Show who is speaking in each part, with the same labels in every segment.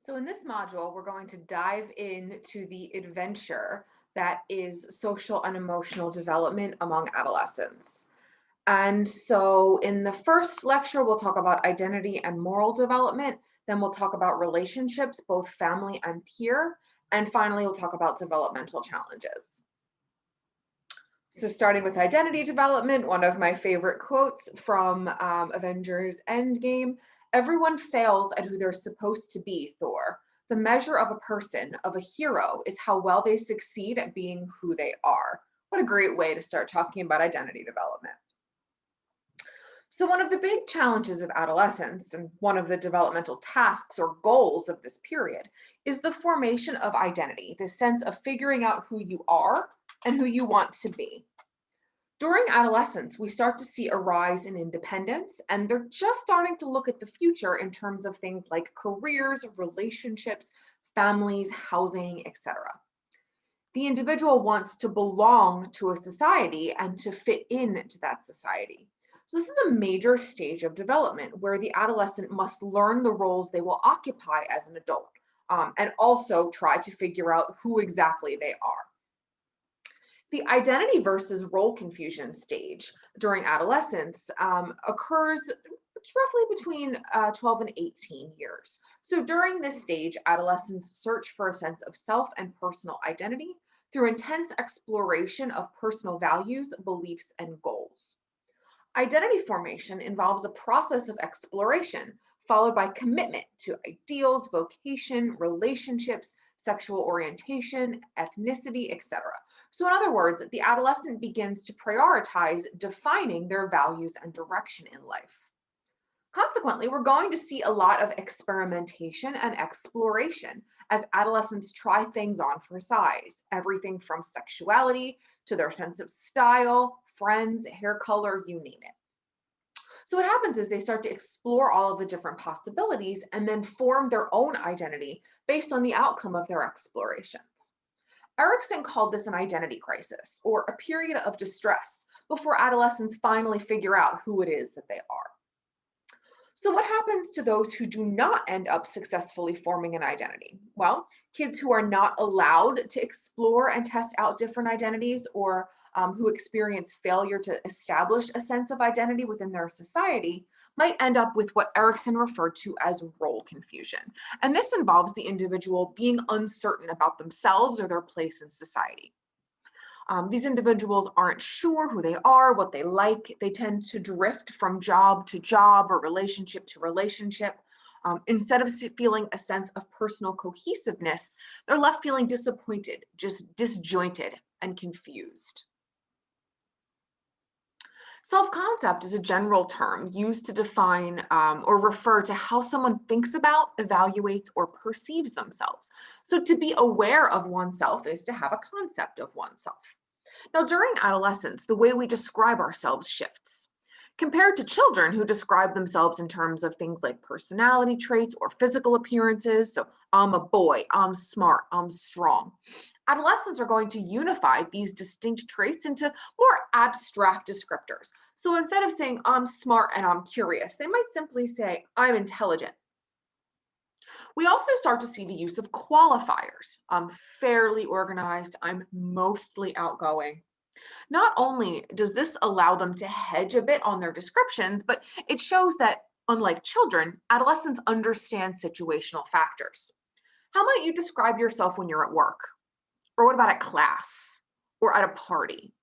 Speaker 1: So in this module, we're going to dive into the adventure that is social and emotional development among adolescents. And so in the first lecture, we'll talk about identity and moral development. Then we'll talk about relationships, both family and peer. And finally, we'll talk about developmental challenges. So starting with identity development, one of my favorite quotes from Avengers Endgame: "Everyone fails at who they're supposed to be, Thor. The measure of a person, of a hero, is how well they succeed at being who they are." What a great way to start talking about identity development. So one of the big challenges of adolescence, and one of the developmental tasks or goals of this period, is the formation of identity, the sense of figuring out who you are and who you want to be. During adolescence, we start to see a rise in independence, and they're just starting to look at the future in terms of things like careers, relationships, families, housing, etc. The individual wants to belong to a society and to fit into that society. So, this is a major stage of development where the adolescent must learn the roles they will occupy as an adult, and also try to figure out who exactly they are. The identity versus role confusion stage during adolescence occurs roughly between 12 and 18 years. So during this stage, adolescents search for a sense of self and personal identity through intense exploration of personal values, beliefs, and goals. Identity formation involves a process of exploration, followed by commitment to ideals, vocation, relationships, sexual orientation, ethnicity, etc. So, in other words, the adolescent begins to prioritize defining their values and direction in life. Consequently, we're going to see a lot of experimentation and exploration as adolescents try things on for size, everything from sexuality to their sense of style, friends, hair color, you name it. So, what happens is they start to explore all of the different possibilities and then form their own identity based on the outcome of their explorations. Erickson called this an identity crisis or a period of distress before adolescents finally figure out who it is that they are. So, what happens to those who do not end up successfully forming an identity? Well, kids who are not allowed to explore and test out different identities, or who experience failure to establish a sense of identity within their society, might end up with what Erickson referred to as role confusion. And this involves the individual being uncertain about themselves or their place in society. These individuals aren't sure who they are, what they like. They tend to drift from job to job or relationship to relationship. Instead of feeling a sense of personal cohesiveness, they're left feeling disappointed, just disjointed, and confused. Self concept is a general term used to define or refer to how someone thinks about, evaluates, or perceives themselves. So, to be aware of oneself is to have a concept of oneself. Now, during adolescence, the way we describe ourselves shifts. Compared to children who describe themselves in terms of things like personality traits or physical appearances, so I'm a boy, I'm smart, I'm strong. Adolescents are going to unify these distinct traits into more abstract descriptors. So instead of saying I'm smart and I'm curious, they might simply say I'm intelligent. We also start to see the use of qualifiers. I'm fairly organized, I'm mostly outgoing. Not only does this allow them to hedge a bit on their descriptions, but it shows that, unlike children, adolescents understand situational factors. How might you describe yourself when you're at work? Or what about at class? Or at a party?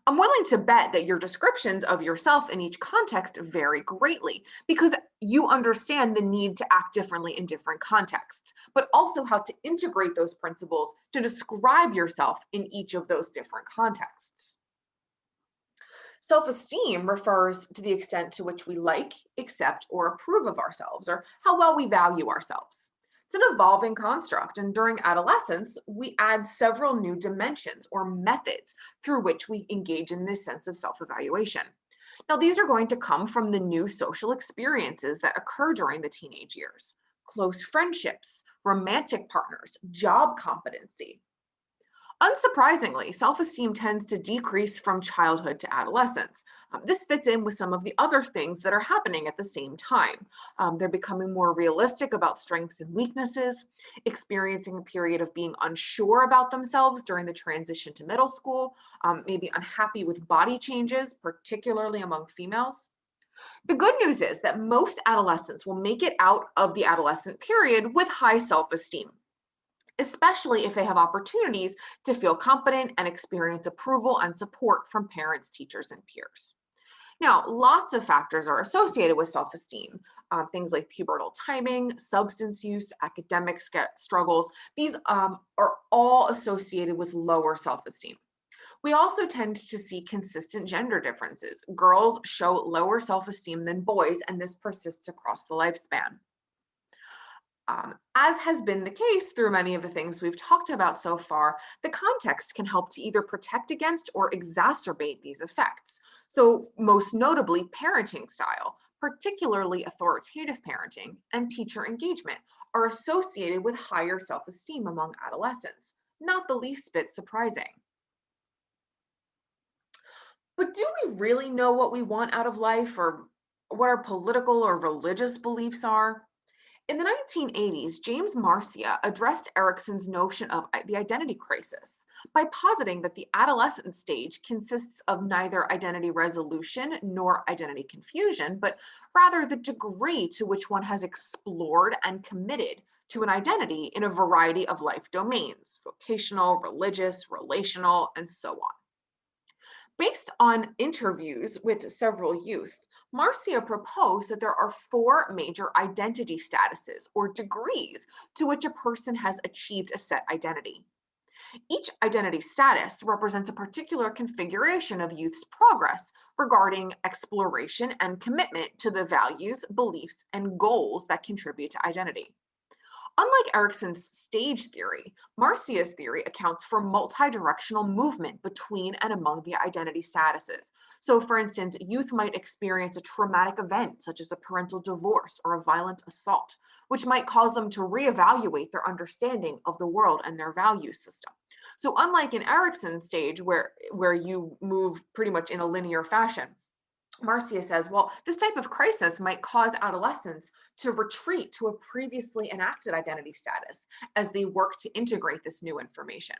Speaker 1: I'm willing to bet that your descriptions of yourself in each context vary greatly because you understand the need to act differently in different contexts, but also how to integrate those principles to describe yourself in each of those different contexts. Self esteem refers to the extent to which we like, accept, or approve of ourselves, or how well we value ourselves. It's an evolving construct, and during adolescence, we add several new dimensions or methods through which we engage in this sense of self evaluation. Now, these are going to come from the new social experiences that occur during the teenage years: close friendships, romantic partners, job competency. Unsurprisingly, self-esteem tends to decrease from childhood to adolescence. This fits in with some of the other things that are happening at the same time. They're becoming more realistic about strengths and weaknesses, experiencing a period of being unsure about themselves during the transition to middle school, maybe unhappy with body changes, particularly among females. The good news is that most adolescents will make it out of the adolescent period with high self-esteem, especially if they have opportunities to feel competent and experience approval and support from parents, teachers, and peers. Now, lots of factors are associated with self esteem. Things like pubertal timing, substance use, academic struggles, these are all associated with lower self esteem. We also tend to see consistent gender differences. Girls show lower self esteem than boys, and this persists across the lifespan. As has been the case through many of the things we've talked about so far, the context can help to either protect against or exacerbate these effects. So, most notably, parenting style, particularly authoritative parenting and teacher engagement, are associated with higher self esteem among adolescents. Not the least bit surprising. But do we really know what we want out of life or what our political or religious beliefs are? In the 1980s, James Marcia addressed Erickson's notion of the identity crisis by positing that the adolescent stage consists of neither identity resolution nor identity confusion, but rather the degree to which one has explored and committed to an identity in a variety of life domains: vocational, religious, relational, and so on. Based on interviews with several youth, Marcia proposed that there are four major identity statuses or degrees to which a person has achieved a set identity. Each identity status represents a particular configuration of youth's progress regarding exploration and commitment to the values, beliefs, and goals that contribute to identity. Unlike Erickson's stage theory, Marcia's theory accounts for multi-directional movement between and among the identity statuses. So, for instance, youth might experience a traumatic event, such as a parental divorce or a violent assault, which might cause them to reevaluate their understanding of the world and their value system. So, unlike in Erickson's stage, where you move pretty much in a linear fashion, Marcia says, well, this type of crisis might cause adolescents to retreat to a previously enacted identity status as they work to integrate this new information.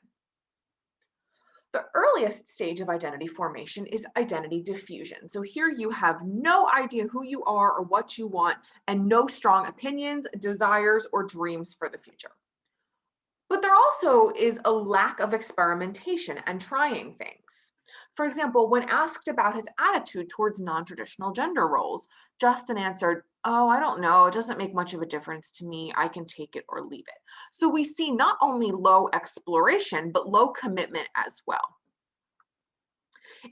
Speaker 1: The earliest stage of identity formation is identity diffusion. So here you have no idea who you are or what you want, and no strong opinions, desires, or dreams for the future. But there also is a lack of experimentation and trying things. For example, when asked about his attitude towards non traditional gender roles, Justin answered, "Oh, I don't know. It doesn't make much of a difference to me. I can take it or leave it." So we see not only low exploration, but low commitment as well.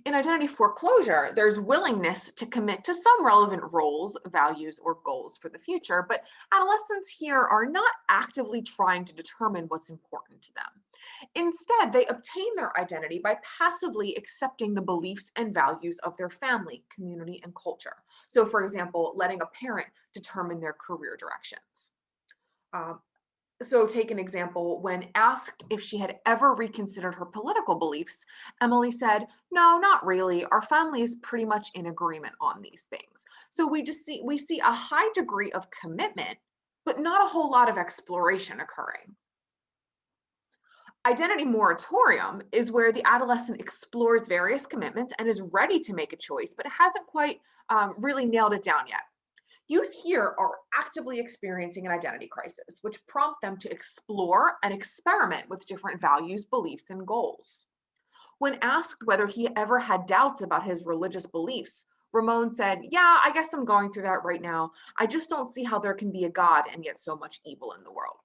Speaker 1: In identity foreclosure, there's willingness to commit to some relevant roles, values, or goals for the future, but adolescents here are not actively trying to determine what's important to them. Instead, they obtain their identity by passively accepting the beliefs and values of their family, community, and culture. So, for example, letting a parent determine their career directions. Um, so, take an example. When asked if she had ever reconsidered her political beliefs, Emily said, "No, not really. Our family is pretty much in agreement on these things." So we see a high degree of commitment, but not a whole lot of exploration occurring. Identity moratorium is where the adolescent explores various commitments and is ready to make a choice, but hasn't quite really nailed it down yet. Youth here are actively experiencing an identity crisis, which prompt them to explore and experiment with different values, beliefs, and goals. When asked whether he ever had doubts about his religious beliefs, Ramon said, "Yeah, I guess I'm going through that right now. I just don't see how there can be a God and yet so much evil in the world."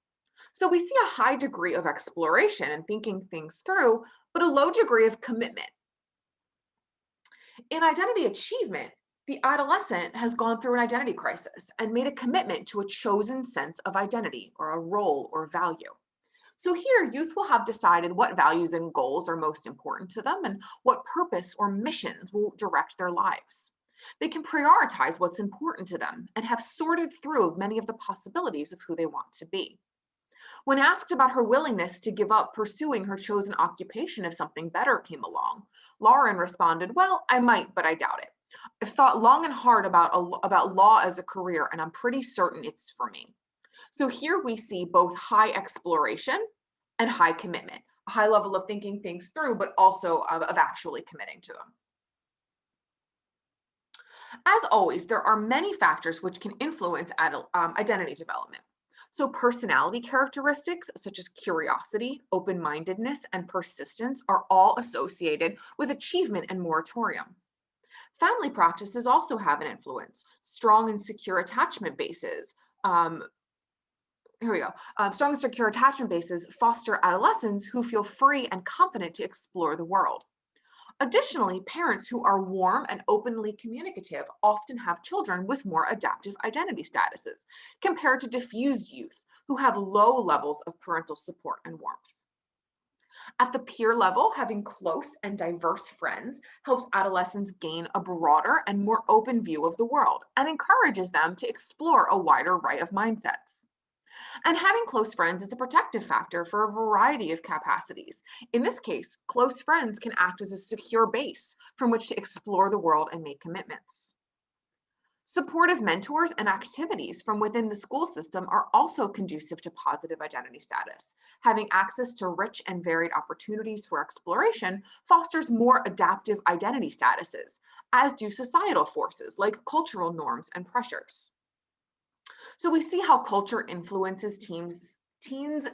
Speaker 1: So we see a high degree of exploration and thinking things through, but a low degree of commitment. In identity achievement, the adolescent has gone through an identity crisis and made a commitment to a chosen sense of identity or a role or value. So here, youth will have decided what values and goals are most important to them and what purpose or missions will direct their lives. They can prioritize what's important to them and have sorted through many of the possibilities of who they want to be. When asked about her willingness to give up pursuing her chosen occupation if something better came along, Lauren responded, "Well, I might, but I doubt it. I've thought long and hard about law as a career, and I'm pretty certain it's for me." So here we see both high exploration and high commitment, a high level of thinking things through, but also of actually committing to them. As always, there are many factors which can influence identity development. So, personality characteristics such as curiosity, open mindedness, and persistence are all associated with achievement and moratorium. Family practices also have an influence. Strong and secure attachment bases. Um, Here we go. Strong and secure attachment bases foster adolescents who feel free and confident to explore the world. Additionally, parents who are warm and openly communicative often have children with more adaptive identity statuses compared to diffused youth who have low levels of parental support and warmth. At the peer level, having close and diverse friends helps adolescents gain a broader and more open view of the world and encourages them to explore a wider array of mindsets. And having close friends is a protective factor for a variety of capacities. In this case, close friends can act as a secure base from which to explore the world and make commitments. Supportive mentors and activities from within the school system are also conducive to positive identity status. Having access to rich and varied opportunities for exploration fosters more adaptive identity statuses, as do societal forces like cultural norms and pressures. So we see how culture influences teens'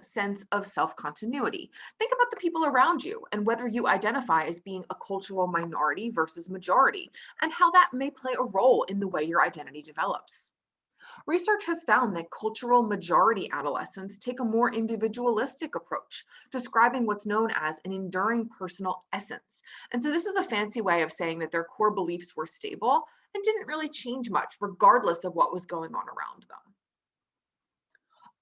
Speaker 1: sense of self-continuity. Think about the people around you and whether you identify as being a cultural minority versus majority, and how that may play a role in the way your identity develops. Research has found that cultural majority adolescents take a more individualistic approach, describing what's known as an enduring personal essence. And so this is a fancy way of saying that their core beliefs were stable and didn't really change much, regardless of what was going on around them.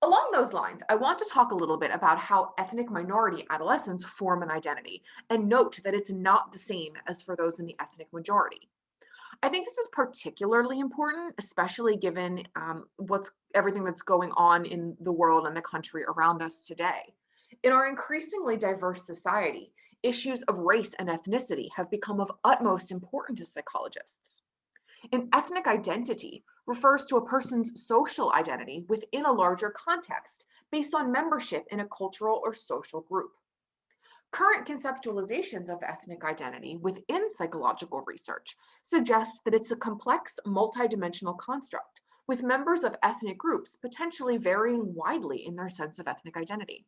Speaker 1: Along those lines, I want to talk a little bit about how ethnic minority adolescents form an identity and note that it's not the same as for those in the ethnic majority. I think this is particularly important, especially given what's everything that's going on in the world and the country around us today. In our increasingly diverse society, issues of race and ethnicity have become of utmost importance to psychologists. An ethnic identity refers to a person's social identity within a larger context based on membership in a cultural or social group. Current conceptualizations of ethnic identity within psychological research suggest that it's a complex, multidimensional construct, with members of ethnic groups potentially varying widely in their sense of ethnic identity.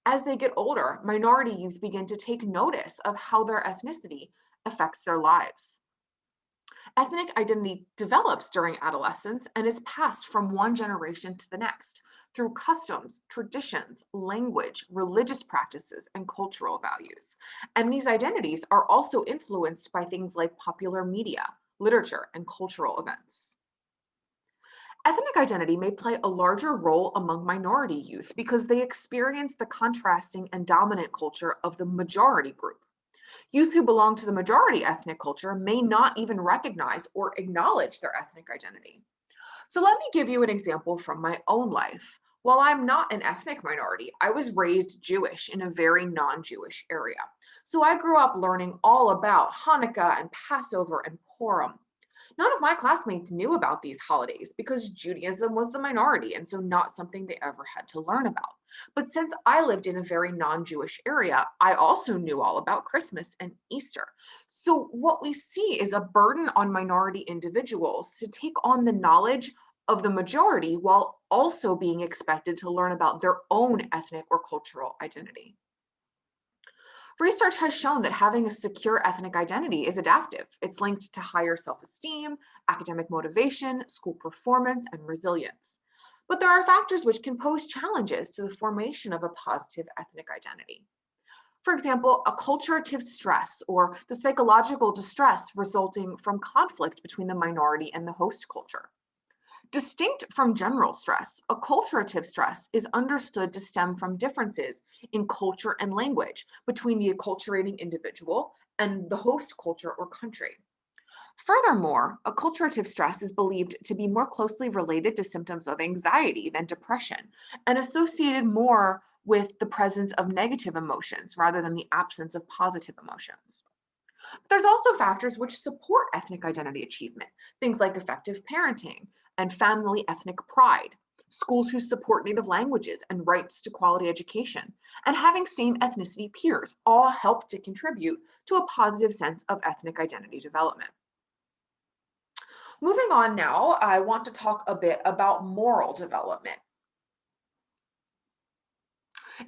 Speaker 1: As they get older, minority youth begin to take notice of how their ethnicity affects their lives. Ethnic identity develops during adolescence and is passed from one generation to the next through customs, traditions, language, religious practices, and cultural values. And these identities are also influenced by things like popular media, literature, and cultural events. Ethnic identity may play a larger role among minority youth because they experience the contrasting and dominant culture of the majority group. Youth who belong to the majority ethnic culture may not even recognize or acknowledge their ethnic identity. So, let me give you an example from my own life. While I'm not an ethnic minority, I was raised Jewish in a very non Jewish area. So, I grew up learning all about Hanukkah and Passover and Purim. None of my classmates knew about these holidays because Judaism was the minority and so not something they ever had to learn about. But since I lived in a very non Jewish area, I also knew all about Christmas and Easter. So, what we see is a burden on minority individuals to take on the knowledge of the majority while also being expected to learn about their own ethnic or cultural identity. Research has shown that having a secure ethnic identity is adaptive. It's linked to higher self esteem, academic motivation, school performance, and resilience. But there are factors which can pose challenges to the formation of a positive ethnic identity. For example, acculturative stress or the psychological distress resulting from conflict between the minority and the host culture. Distinct from general stress, acculturative stress is understood to stem from differences in culture and language between the acculturating individual and the host culture or country. Furthermore, acculturative stress is believed to be more closely related to symptoms of anxiety than depression and associated more with the presence of negative emotions rather than the absence of positive emotions. There's also factors which support ethnic identity achievement, things like effective parenting and family ethnic pride, schools who support native languages and rights to quality education, and having same ethnicity peers all help to contribute to a positive sense of ethnic identity development. Moving on now, I want to talk a bit about moral development.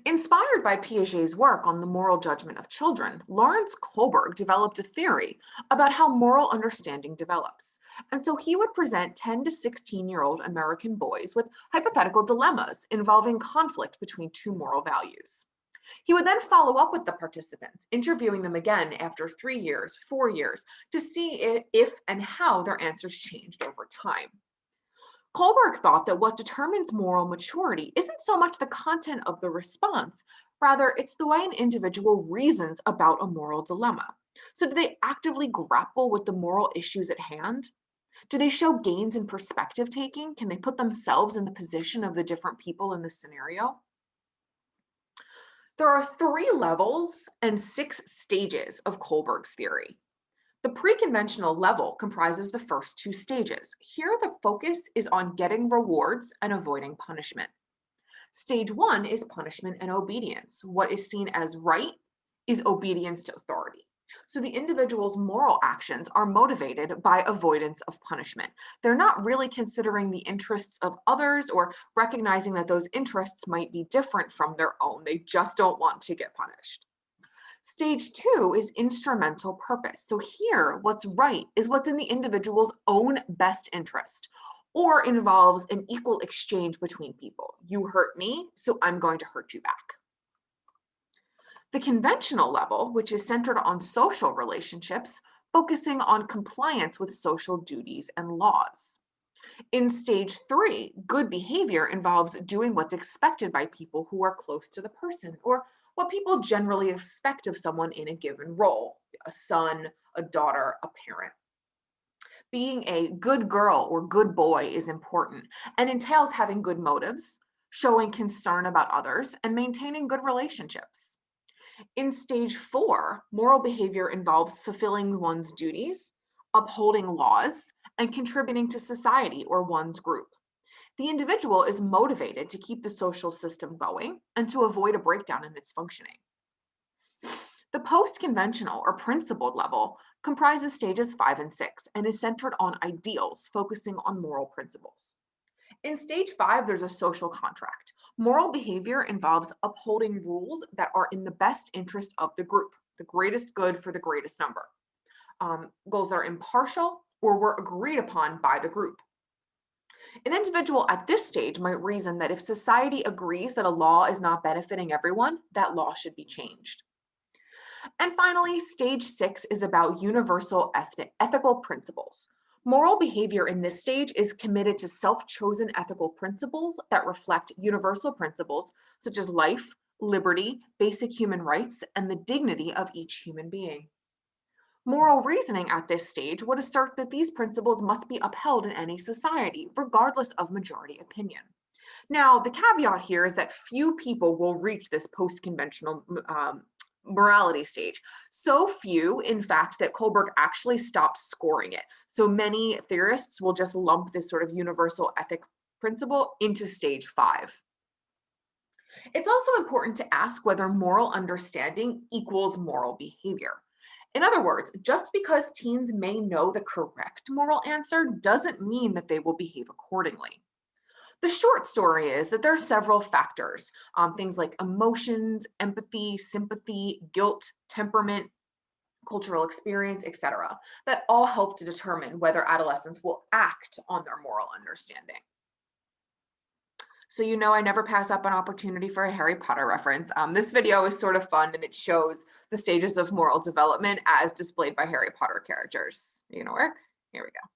Speaker 1: Inspired by Piaget's work on the moral judgment of children, Lawrence Kohlberg developed a theory about how moral understanding develops. And so he would present 10 to 16-year-old American boys with hypothetical dilemmas involving conflict between two moral values. He would then follow up with the participants, interviewing them again after 3 years, 4 years, to see if and how their answers changed over time. Kohlberg thought that what determines moral maturity isn't so much the content of the response, rather, it's the way an individual reasons about a moral dilemma. So, do they actively grapple with the moral issues at hand? Do they show gains in perspective taking? Can they put themselves in the position of the different people in the scenario? There are 3 levels and 6 stages of Kohlberg's theory. The pre-conventional level comprises the first 2 stages. Here, the focus is on getting rewards and avoiding punishment. Stage 1 is punishment and obedience. What is seen as right is obedience to authority. So the individual's moral actions are motivated by avoidance of punishment. They're not really considering the interests of others or recognizing that those interests might be different from their own. They just don't want to get punished. Stage 2 is instrumental purpose. So here, what's right is what's in the individual's own best interest or involves an equal exchange between people. You hurt me, so I'm going to hurt you back. The conventional level, which is centered on social relationships, focusing on compliance with social duties and laws. In stage 3, good behavior involves doing what's expected by people who are close to the person or what people generally expect of someone in a given role, a son, a daughter, a parent. Being a good girl or good boy is important and entails having good motives, showing concern about others, and maintaining good relationships. In stage 4, moral behavior involves fulfilling one's duties, upholding laws, and contributing to society or one's group. The individual is motivated to keep the social system going and to avoid a breakdown in its functioning. The post-conventional or principled level comprises stages 5 and 6 and is centered on ideals, focusing on moral principles. In stage 5, there's a social contract. Moral behavior involves upholding rules that are in the best interest of the group, the greatest good for the greatest number. Goals that are impartial or were agreed upon by the group. An individual at this stage might reason that if society agrees that a law is not benefiting everyone, that law should be changed. And finally, stage 6 is about universal ethical principles. Moral behavior in this stage is committed to self-chosen ethical principles that reflect universal principles such as life, liberty, basic human rights, and the dignity of each human being. Moral reasoning at this stage would assert that these principles must be upheld in any society, regardless of majority opinion. Now, the caveat here is that few people will reach this post-conventional morality stage. So few, in fact, that Kohlberg actually stopped scoring it. So many theorists will just lump this sort of universal ethic principle into stage 5. It's also important to ask whether moral understanding equals moral behavior. In other words, just because teens may know the correct moral answer doesn't mean that they will behave accordingly. The short story is that there are several factors, things like emotions, empathy, sympathy, guilt, temperament, cultural experience, etc., that all help to determine whether adolescents will act on their moral understanding. So you know I never pass up an opportunity for a Harry Potter reference. This video is sort of fun and it shows the stages of moral development as displayed by Harry Potter characters. You gonna work? Here we go.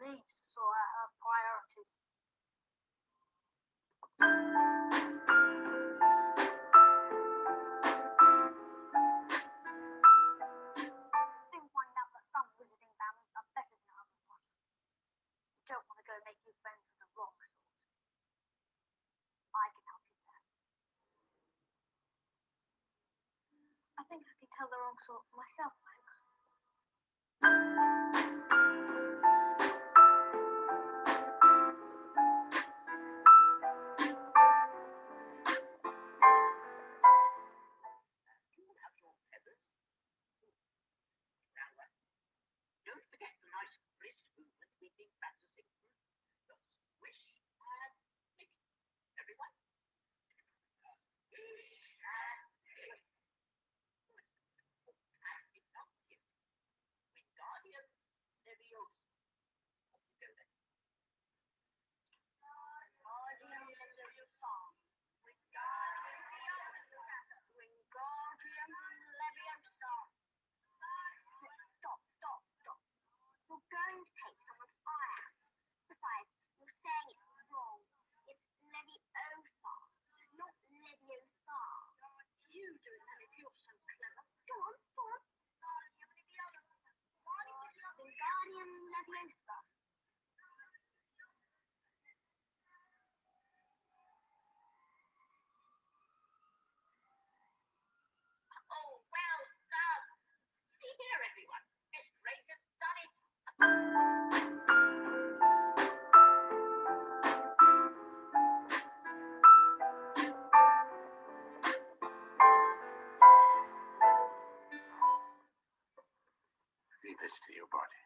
Speaker 2: needs to sort out her priorities. Soon find out that some wizarding families are better than others, Potter. You don't want to go make new friends with the wrong sort. I can help you there. I think I can tell the wrong sort myself, Max.
Speaker 3: Don't forget the nice wrist movement we've been practicing. Just swish and flick. Everyone. Swish and flick. And enunciate. Wingardium Leviosa. Off you go then.
Speaker 2: Wingardium Leviosa. Wingardium Leviosa. Stop. You're going to take someone's eye out. Besides, you're saying it wrong. It's Leviosa, not Leviosa. You do it then if you're so clever. Go on. Wingardium Leviosa.
Speaker 3: Oh, well done. See here, everyone. Miss Gray has done it.
Speaker 4: Leave this to your body.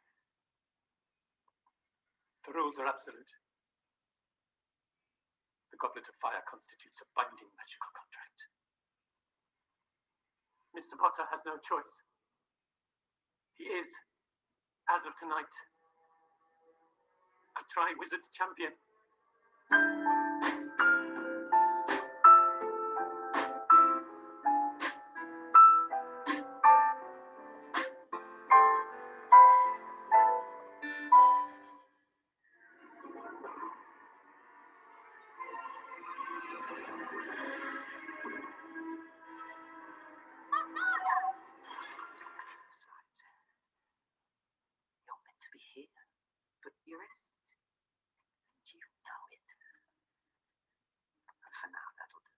Speaker 5: The rules are absolute. The Goblet of Fire constitutes a binding magical contract. Mr. Potter has no choice. He is, as of tonight, a Triwizard champion.
Speaker 3: Besides, you're meant to be here, but you're innocent. And you know it. And for now, that'll do.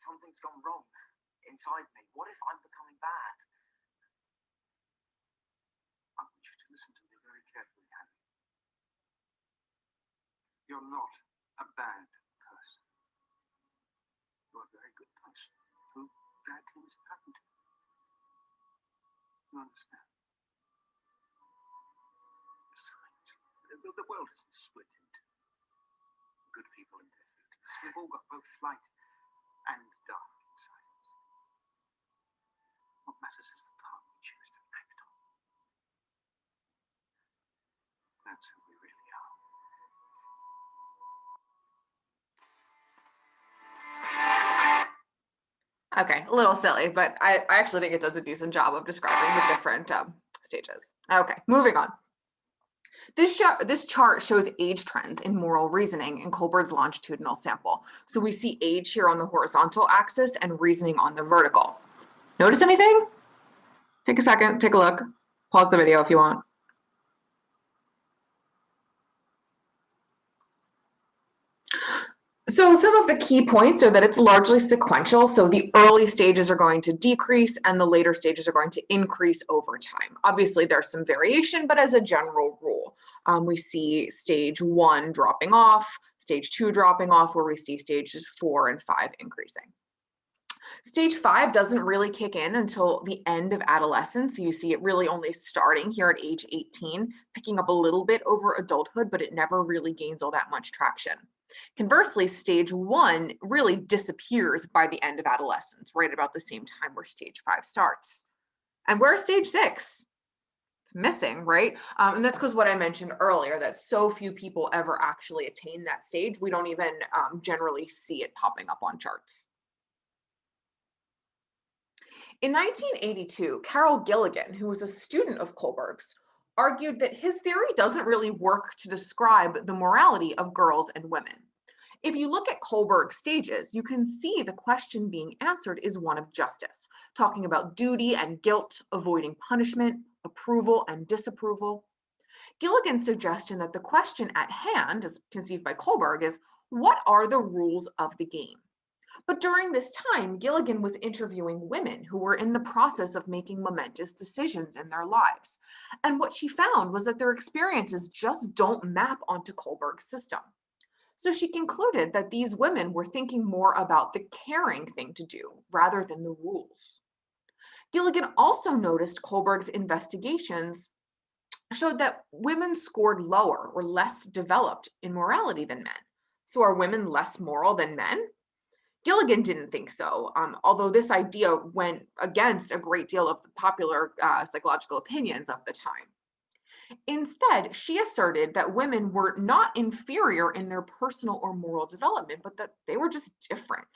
Speaker 3: Something's gone wrong inside me. What if I'm becoming bad?
Speaker 4: I want you to listen to me very carefully, Harry. You're not a bad person. You're a very good person who bad things have happened to you. You understand? Besides, the world isn't split into good people and death eaters. We've all got both light and dark inside us. What matters is the part we choose to act on. That's who we really are.
Speaker 1: Okay, a little silly, but I actually think it does a decent job of describing the different stages. Okay, moving on. This chart shows age trends in moral reasoning in Colbert's longitudinal sample. So we see age here on the horizontal axis and reasoning on the vertical. Notice anything? Take a second, take a look. Pause the video if you want. So some of the key points are that it's largely sequential. So the early stages are going to decrease and the later stages are going to increase over time. Obviously, there's some variation, but as a general rule, we see stage 1 dropping off, stage 2 dropping off, where we see stages 4 and 5 increasing. Stage 5 doesn't really kick in until the end of adolescence. So you see it really only starting here at age 18, picking up a little bit over adulthood, but it never really gains all that much traction. Conversely, stage 1 really disappears by the end of adolescence, right about the same time where stage 5 starts. And where's stage 6? It's missing, right? And that's because what I mentioned earlier, that so few people ever actually attain that stage. We don't even generally see it popping up on charts. In 1982, Carol Gilligan, who was a student of Kohlberg's, argued that his theory doesn't really work to describe the morality of girls and women. If you look at Kohlberg's stages, you can see the question being answered is one of justice, talking about duty and guilt, avoiding punishment, approval and disapproval. Gilligan's suggestion that the question at hand, as conceived by Kohlberg, is what are the rules of the game? But during this time, Gilligan was interviewing women who were in the process of making momentous decisions in their lives. And what she found was that their experiences just don't map onto Kohlberg's system. So she concluded that these women were thinking more about the caring thing to do rather than the rules. Gilligan also noticed Kohlberg's investigations showed that women scored lower or less developed in morality than men. So are women less moral than men? Gilligan didn't think so, although this idea went against a great deal of the popular psychological opinions of the time. Instead, she asserted that women were not inferior in their personal or moral development, but that they were just different.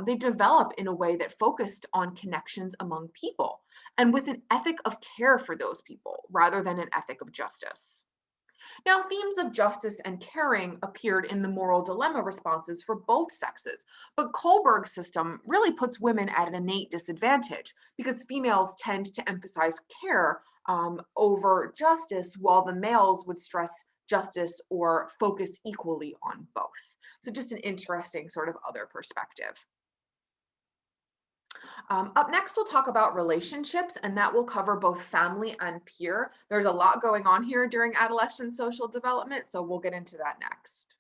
Speaker 1: They develop in a way that focused on connections among people and with an ethic of care for those people rather than an ethic of justice. Now, themes of justice and caring appeared in the moral dilemma responses for both sexes, but Kohlberg's system really puts women at an innate disadvantage because females tend to emphasize care over justice, while the males would stress justice or focus equally on both. So, just an interesting sort of other perspective. Up next, we'll talk about relationships, and that will cover both family and peer. There's a lot going on here during adolescent social development, so we'll get into that next.